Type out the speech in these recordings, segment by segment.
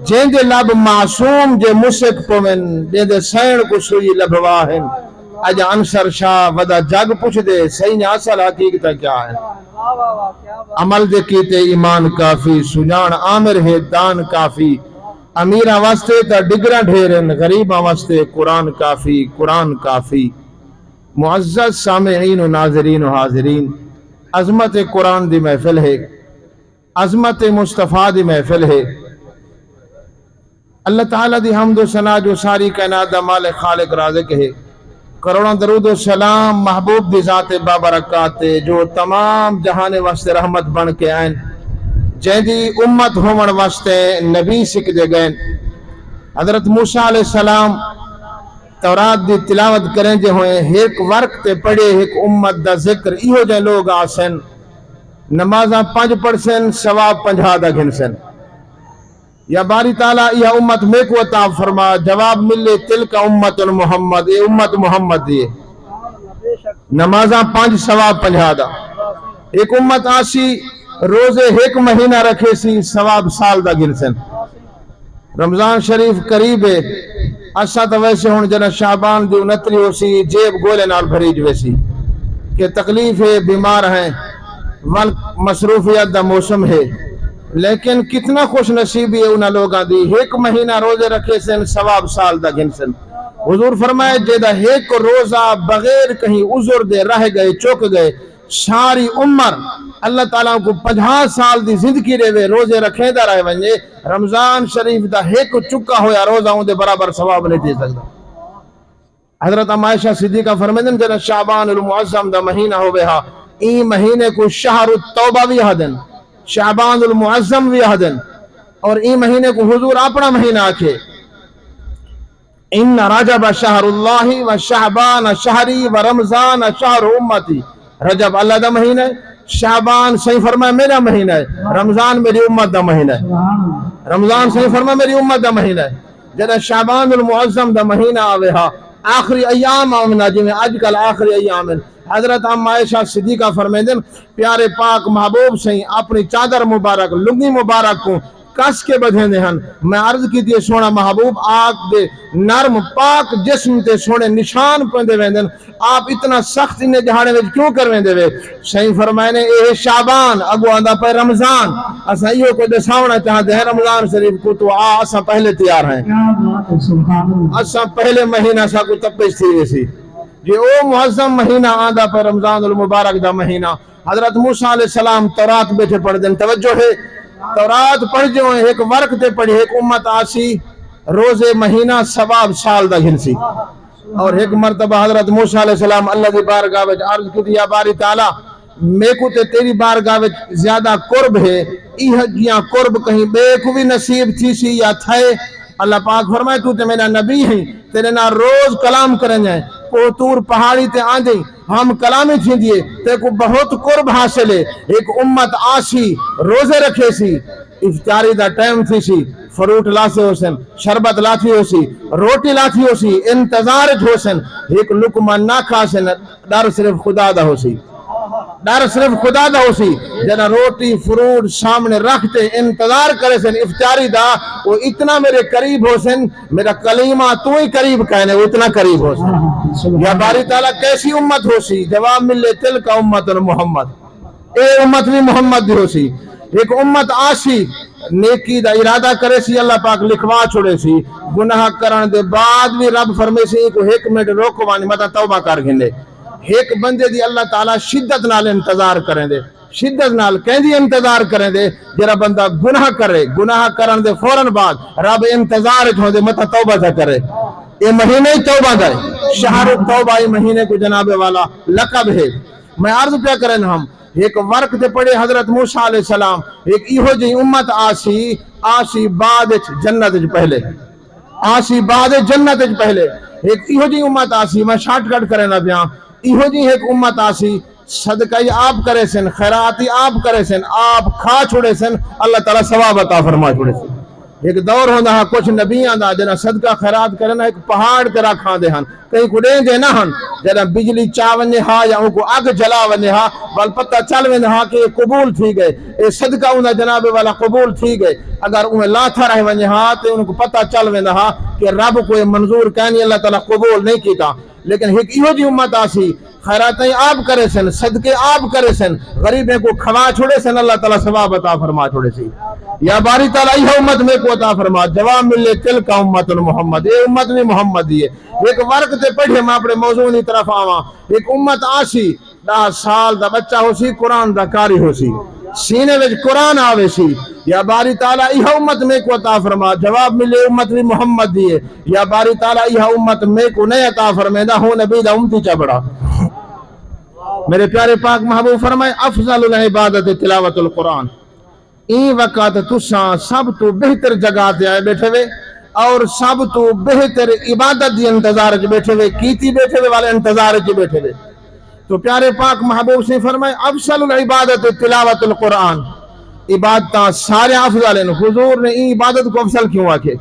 جیندے لب معصوم جے مشک پوین جیندے سین کو سوئی لبواہن اج انصر شاہ ودا جگ پوچھ دے صحیح اصل حقیقت کیا ہے عمل دے کیتے ایمان کافی سجان عامر ہے دان کافی امیرہ واسطے تا ڈگرہ ڈھیرن غریبہ واسطے قرآن کافی قرآن کافی معزز سامعین و ناظرین و حاضرین عظمت قرآن دی محفل ہے عظمت مصطفیٰ دی محفل ہے اللہ تعالیٰ دی حمد و ثنا جو ساری کائنات دا مالک خالق رازق ہے کروڑوں درود و سلام محبوب دی ذات بابرکات جو تمام جہانے واسطے رحمت بن کے آئیں جیدی امت ہومن واسطے نبی سکھ دے گئے حضرت موسیٰ علیہ السلام تورات دی تلاوت کریں جے ہوئے ایک ورق تے پڑھے ایک امت دا ذکر ایہو جے لوگ آسن نمازاں 5% ثواب 50 دا گھنسن یا باری تعالیٰ یہ امت میں کو عطا فرما جواب ملے تلک امت محمد یہ امت محمد دیئے نمازاں 5 ثواب 50 دا ایک امت آسی روزے ایک مہینہ رکھے سی ثواب سال دا گنسن رمضان شریف قریب ہے اسا تو ویسے ہون جنہ شعبان دی 29 ہو سی جیب گولے نال بھریج ویسی کہ تکلیف ہے بیمار ہیں مصروفیت دا موسم ہے لیکن کتنا خوش نصیبی ہے انہا لوگاں دی ایک مہینہ روزے رکھے سن ثواب سال دا گنسن حضور فرمائے جیدہ ایک روزہ بغیر کہیں عذر دے رہ گئے چوک گئے ساری عمر اللہ تعالیٰ کو 50 سال دی زندگی رہے روزے رکھیں دا رہے ونجے رمضان شریف دا ایک چکا ہویا روزہ ہوں دے برابر ثواب نہیں دے سکتا حضرت عائشہ صدیقہ فرمیدن جنہ شعبان المعظم دا مہینہ ہو بہا ای مہینے کو شہر التوبہ بھی حدن شعبان المعظم بھی حدن اور ای مہینے کو حضور اپنا مہینہ آکھے ان رجب شہر اللہ و شعبان شہری و رمضان شہر امتی رجب اللہ دا مہینہ ہے شعبان صحیح فرمائے میرا مہینہ ہے رمضان میری امت دا مہینہ ہے رمضان صحیح فرمائے میری امت دا مہینہ ہے جنہ شعبان المعظم دا مہینہ آوے ہا آخری ایام آمنا جی میں آج کل آخری ایام حضرت عائشہ صدیقہ فرمیدن پیارے پاک محبوب سے اپنی چادر مبارک لنگی مبارک کو کس کے بدھیں دے ہن میں عرض کی دیئے سونا محبوب آگ دے نرم پاک جسم تے سونے نشان پندے ویندن آپ اتنا سخت انہیں جہانے میں کیوں کر ویندے وے صحیح فرمائنے اے شعبان اگو آندہ پہ رمضان اسا ایہو کو دے ساونا چاہتے ہیں رمضان شریف کو تو اسا پہلے تیار ہیں اسا پہلے مہینہ سا کو تپیش تھی ویسی جی او معظم مہینہ آندہ پہ رمضان المبارک دا مہینہ حضرت موسیٰ علیہ السلام تورات بیٹھے پڑھ دیں توجہ ہے تورات پڑھ جو ہیں ایک ورق تے پڑھی ایک امت آسی روزے مہینہ ثواب سال دا گھنسی اور ایک مرتبہ حضرت موسیٰ علیہ السلام اللہ دی بارگاہ وچ عرض کی دیا باری تعالیٰ میں کو تے تیری بارگاہ وچ زیادہ قرب ہے ایہا قرب کہیں بے کو بھی نصیب تھی سی یا تھے اللہ پاک فرمائے تو تے میرا نبی ہیں تیرے نا روز کلام کریں جائیں کوتور پہاڑی تے آندیں ہم کلامی تھی دیئے تے کو بہت قرب حاصل ہے ایک امت آسی روزے رکھے سی افطاری دا ٹائم تھی سی فروٹ لاتے ہو سن شربت لاتی ہو سی روٹی لاتی ہو سی انتظار ہو سن ایک لقمہ نہ کھا سن ڈر صرف خدا دا ہو سی ڈر صرف خدا دا ہو سی جنا روٹی فروٹ سامنے رکھتے انتظار کرے سن افطاری دا وہ اتنا میرے قریب ہو سن میرا کلیمہ تو ہی قریب کہنے وہ اتنا قریب ہو سن یا باری تعالیٰ کیسی امت ہو سی جواب ملے تلک امت محمد اے امت بھی محمد بھی ہو سی ایک امت آسی نیکی دا ارادہ کرے سی اللہ پاک لکھوا چھوڑے سی گناہ کرن دے بعد بھی رب فرمے سی کو ایک منٹ روکو وانی مطا توبہ کر گھنے ایک بندے دی اللہ تعالیٰ شدت نال انتظار کریں دے شدت نال کہیں دی انتظار کریں دے جرا بندہ گناہ کرے گناہ کرن دے فوراں بعد رب انتظار چھو دے مطا توبہ تھا کرے یہ مہینے توبہ دے شہر توبہ یہ مہینے کو جناب والا لقب ہے میں عرض پہ کریں ہم ایک ورق دے پڑے حضرت موسیٰ علیہ السلام ایک ایہو جی امت آسی بعد جنت پہلے آسی بعد جنت پہلے ایک ایہو جی امت آسی میں شارٹ کٹ کریں نہ بیاں ایہو جی ایک امت آسی صدقہ آپ کرے سن خیراتی آپ کرے سن آپ کھا چھوڑے سن اللہ تعالیٰ ثواب عطا فرما چھوڑے سن ایک دور ہوندہ ہاں کچھ نبیاں دا جنہاں صدقہ خیرات کرنا ایک پہاڑ تے رکھاں دے ہن کہیں کو دیں دے نہ ہن جنہاں بجلی چاونے ہاں یا ان کو اگ جلاونے ہاں بل پتہ چلونے ہاں کہ یہ قبول تھی گئے یہ صدقہ انہاں جناب والا قبول تھی گئے اگر انہیں لاتھا رہ ونے ہاں تو ان کو پتہ چلونے ہاں کہ رب کو یہ منظور کہنی اللہ تعالیٰ قبول نہیں کیتا لیکن ایک ایہو جی امت آسی خیراتیں آپ کرے سن صدقے آپ کرے سن غریبیں کو کھوا چھوڑے سن اللہ تعالیٰ ثواب عطا فرما چھوڑے سی یا باری تعالیٰ یہ امت میں کو عطا فرما جواب ملے تل کا امت محمد یہ امت میں محمد دیئے ایک ورق تے پڑھے میں اپنے موضوع کی طرف آواں ایک امت آسی 10 سال دا بچہ ہو سی قرآن دا کاری ہو سی سینے وچ قرآن آوے سی یا باری تعالیٰ یہ امت میں کو عطا فرما جواب ملے امت میں محمد دیئے یا باری تعالیٰ یہ امت میں کو نہیں عطا فرمیدہ ہوں نبی دا امتی چبڑا میرے پیارے پاک محبوب فرمائے افضل العبادت تلاوت القرآن این وقت تساں سب تو بہتر جگہ تے آئے بیٹھے ہوئے اور سب تو بہتر عبادت دی انتظار چ بیٹھے ہوئے کیتی بیٹھے ہوئے والے انتظار چ بیٹھے ہوئے تو پیارے پاک محبوب سے فرمائے افضل العبادت تلاوت القرآن عبادتاں سارے افضل ہیں حضور نے این عبادت کو افضل کیوں آکھے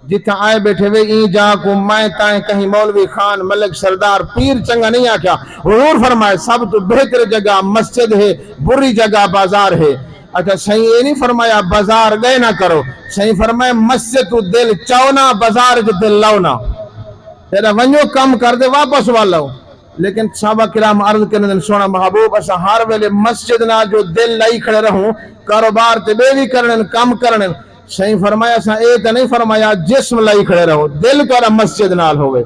جتنا آئے بیٹھے ہوئے این جا کو مائیں تائیں کہیں مولوی خان ملک سردار پیر چنگا نہیں آکھا حضور فرمائے سب تو بہتر جگہ مسجد ہے بری جگہ بازار ہے اچھا صحیح یہ نہیں فرمایا بازار گئے نہ کرو صحیح فرمایا مسجد تو دل چونا بازار جو دل لونا تیرا ونجو کم کر دے واپس والو لیکن صحابہ کرام عرض کرنے دن سونا محبوب اسا ہر ویلے مسجد نہ جو دل لائی کھڑے رہوں کاروبار تے بے بھی کرنے کم کرنے صحیح فرمایا سا اے تے نہیں فرمایا جسم لائی کھڑے رہو دل تو مسجد نال ہوئے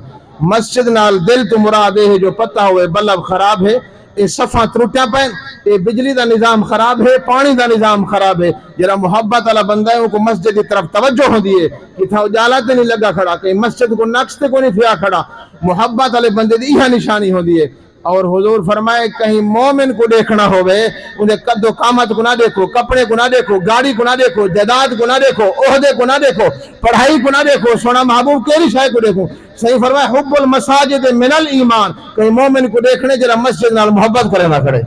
مسجد نال دل تو مراد ہے جو پتہ ہوئے بلب خراب ہے اے صفحہ ترٹیا پین اے بجلی دا نظام خراب ہے پانی دا نظام خراب ہے جرا محبت والا بندہ ہے ان کو مسجد کی طرف توجہ ہو دیئے کہ تھا اجالا تے نہیں لگا کھڑا کہ مسجد کو نقص تے کو نہیں تھیا کھڑا محبت والے بندے دی یہ نشانی ہو دیئے اور حضور فرمائے کہیں مومن کو دیکھنا ہوئے انہیں قد و قامت کو نہ دیکھو کپڑے کو نہ دیکھو گاڑی کو نہ دیکھو جائیداد کو نہ دیکھو عہدے کو نہ دیکھو پڑھائی کو نہ دیکھو سونا محبوب کیری شے کو دیکھو صحیح فرمائے حب المساجد من الایمان کہیں مومن کو دیکھنے جرا مسجد نال محبت کرے نہ کھڑے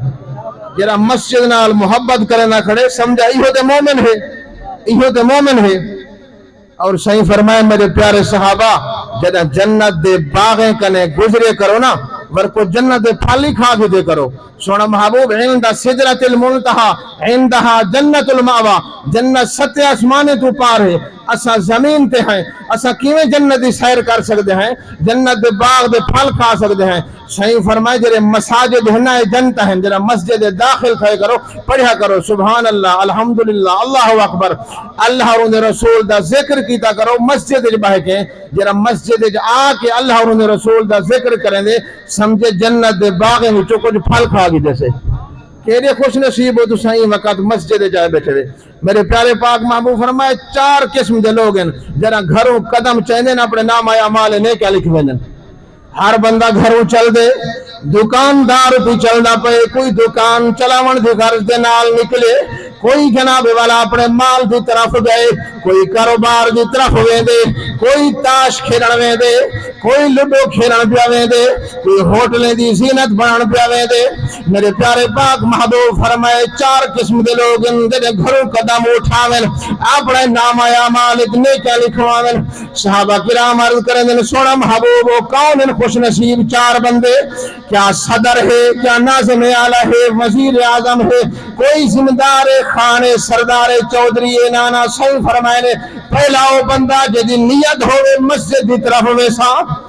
جرا مسجد نال محبت کرے نہ کھڑے سمجھا ایہو تے مومن ہے ایہو تے مومن ہے اور صحیح فرمائے میرے پیارے صحابہ جدہ جنت دے باغیں کنے گزرے کرو نا ورکو جنت دے پھالی کھا بھی دے کرو سونا محبوب عند سدرۃ المنتہی عندہا جنت المأوا جنت 7 آسمانے تو پار ہے اسا زمین تے ہیں اسا کیویں جنت دی سیر کر سکتے ہیں جنت دے باغ دے پھل کھا سکتے ہیں صحیح فرمائے جرے مساجد ہنائے جنت ہیں جرا مسجد داخل کھائے کرو پڑھا کرو سبحان اللہ الحمدللہ اللہ اکبر اللہ اور انہیں رسول دا ذکر کیتا کرو مسجد بہ کے جرا مسجد آ کے اللہ اور انہیں رسول دا ذکر کریں دے سمجھے جنت دے باغ میں جو کچھ پھل کھا گی جیسے کیڑے خوش نصیب ہو تو صحیح وقت مسجد جائے بیٹھے دے میرے پیارے پاک محبوب فرمائے 4 قسم دے لوگ ہیں جرا گھروں قدم چاہنے اپنے نام آیا مال نے کیا لکھ ویندن ہر بندہ گھروں چل دے دکاندار بھی چلنا پے کوئی دکان چلاون دی غرض دے نال نکلے کوئی جناب والا اپنے مال دی طرف گئے کوئی کاروبار دی طرف ویندے کوئی تاش کھیلن ویندے کوئی لڈو کھیلن پیا ویندے کوئی ہوٹلیں دی زینت بنان پیا ویندے میرے پیارے پاک محبوب فرمائے 4 قسم دے لوگ جڑے گھروں قدم اٹھاون اپنے نام آیا مالک نے کیا لکھواون صحابہ کرام عرض کریں سونا محبوب وہ کون ہیں خوش نصیب 4 بندے کیا صدر ہے کیا ناظم اعلیٰ ہے وزیر اعظم ہے کوئی ذمہ دار خان سردار چودھری نانا صحیح فرمائے نے پہلا وہ بندہ جدی نیت ہوئے مسجد کی طرف ہوئے صاحب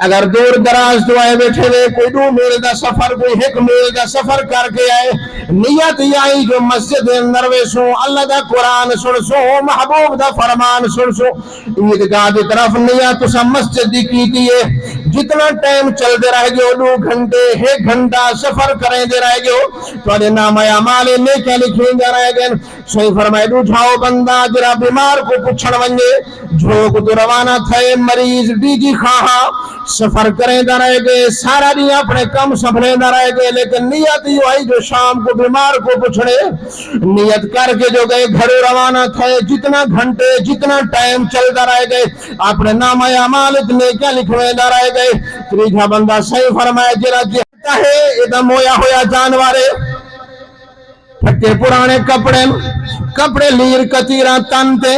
اگر دور دراز تو آئے بیٹھے ہوئے کوئی 2 میل دا سفر کوئی 1 میل دا سفر کر کے آئے نیت ہی آئی جو مسجد اندر ویسوں اللہ دا قرآن سن سو محبوب دا فرمان سن سو عیدگاہ دی طرف نیت تو سب مسجد دی کی دیئے جتنا ٹائم چل دے رہ گئے 2 گھنٹے 1 گھنٹہ سفر کریں دے رہ گئے تو انہیں نام اعمال نے کیا لکھیں دے رہ گئے صحیح فرمائے دو جھاؤ بندہ جرا بیمار کو پچھڑ ونجے جھوک تو روانہ تھے مریض ڈی جی خواہاں سفر کریں دا رہ گئے سارا دن اپنے کم سفریں دا رہ گئے لیکن نیت ہی آئی جو شام کو بیمار کو پچھڑے نیت کر کے جو گئے گھر روانہ تھے جتنا گھنٹے جتنا ٹائم چل دا رہ گئے اپنے نام اعمال نے کیا لکھویں دا رہ گئے تیجا بندہ صحیح فرمائے جرا جہتا ہے ادم ہویا ہویا جانوارے پھٹے پرانے کپڑے لیر کتیرہ تنتے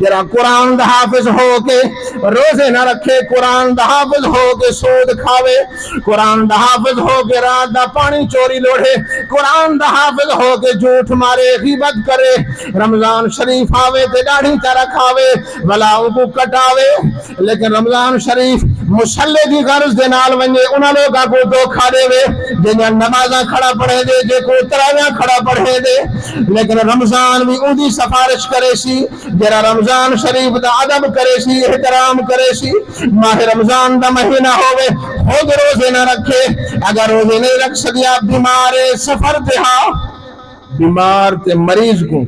جرا قرآن دا حافظ ہو کے روزے نہ رکھے، قرآن دا حافظ ہو کے سود کھاوے، قرآن دا حافظ ہو کے رات دا پانی چوری لوڑے، قرآن دا حافظ ہو کے جھوٹ مارے، غیبت کرے، رمضان شریف آوے تے داڑھی تارا کھاوے، بلاؤں کو کٹاوے، لیکن رمضان شریف مسلح دی غرض دے نال ونجے انہاں لوگاں کو دھوکھا دے وے جنہاں نمازاں کھڑا پڑھے دے، جے کو تراویح کھڑا پڑھے دے، لیکن رمضان بھی اون دی سفارش کرے سی جرا رمضان شریف دا ادب کرے سی، احترام کرے سی۔ ماہ رمضان دا مہینہ ہوئے خود روزے نہ رکھے، اگر روزے نہیں رکھ سکیا بیمار سفر تے ہاں، بیمار تے مریض کو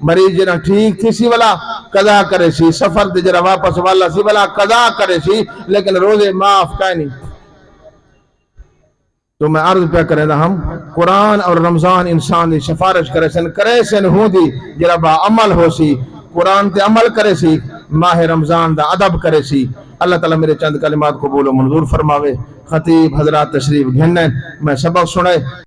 مریض جنا ٹھیک تھی سی والا قضا کرے سی، سفر تے جرا واپس والا سی والا قضا کرے سی، لیکن روزے معاف کا نہیں۔ تو میں عرض پہ کرے دا ہم قرآن اور رمضان انسان دی سفارش کرے سن ہوں دی جرا با عمل ہو سی، قرآن تے عمل کرے سی، ماہ رمضان دا ادب کرے سی۔ اللہ تعالیٰ میرے چند کلمات قبول و منظور فرماوے۔ خطیب حضرات تشریف گھنن میں سبق سنے۔